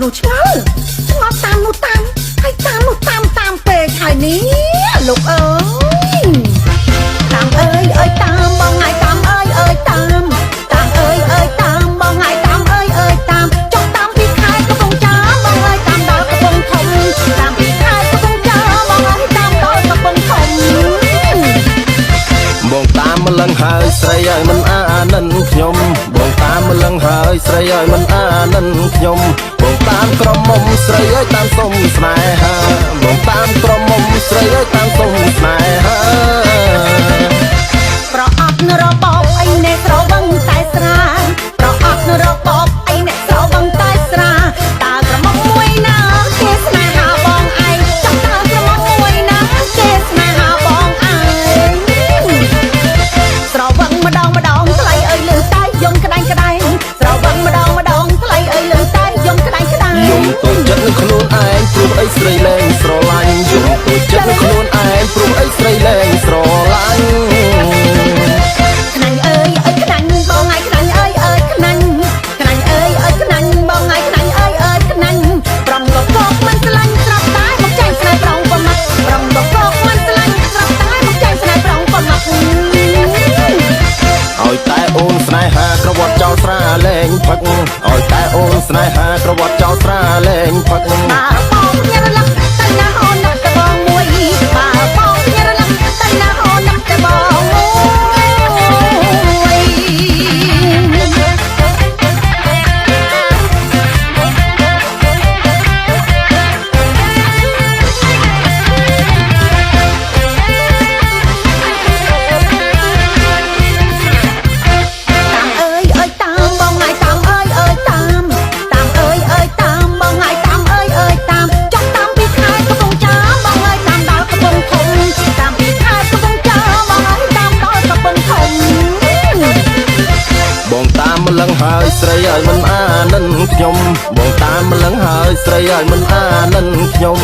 នោះឆ្ងល់តាមនោះតាមហើយតាមនោះតាមពេកហើយនេះលោកអើយតាមអើយតាមបងថ្ងៃតាមអើយតាមអើយតាមបងថ្ងៃតាមអើយតាមចុះតាមពីខែកំពង់ចាមបងអើយតាមដល់កំពង់ធំតាមពីខែកំពង់ចាមបងអើយតាមដល់កំពង់ធំបងតាមម្លឹងហើយស្រីឲ្យមិនអានិនខ្ញុំបងតាមម្លឹងហើយស្រីឲ្យមិនអានិនខ្ញុំបងតាមក្រមុំស្រីឲ្យតាមសុំស្នេហាបងតាមក្រមុំស្រីឲ្យតាមសុំស្នេហាប្រអប់នរបបអីអ្នកស្រវឹងតែស្រាប្រអប់នរបបអីអ្នកស្រវឹងតែស្រាតើក្រមុំមួយណាគេស្នេហាបងឯងចាំតើក្រមុំមួយណាគេស្នេហាបងឯងស្រវឹងម្ដងថ្លៃអើយលើតែយំក្តែងស្រវឹងម្ដងថ្លៃអើយលើតែយំក្តែងយំទៅចិត្តនឹងខ្លួនឯងព្រោះអីស្រីលែងស្រឡាញ់យំទៅចិត្តនឹងខ្លួនឯងព្រោះអីស្រីលែងស្រឡាញ់ខ្នាញ់អើយខ្នាញ់បងឯងខ្នាញ់អើយខ្នាញ់អើយខ្នាញ់បងឯងខ្នាញ់អើយខ្នាញ់ប្រំកកមិនស្លាញ់ស្រាប់តែមកចាញ់ស្នេហ៍ប្រងប្រមាត់ប្រំកកមិនស្លាញ់ស្រាប់តែមកចាញ់ស្នេហ៍ប្រងប្រមាត់ឲ្យតែអូនស្នេហាក្រវត្តចោលស្រាលែងផឹកឲ្យតែអូនស្នេហាក្រវត្តចោលស្រាលែងផឹកបើបងញ៉ារលឹកតែណាអូនណាស់តែបងមួយបើបងញ៉ារលឹកតែណាអូនណាស់តែបងមួយបងតាមម្លឹងហើយស្រីឲ្យមិនអានិនខ្ញុំបងតាមម្លឹងហើយស្រីឲ្យមិនអានិនខ្ញុំ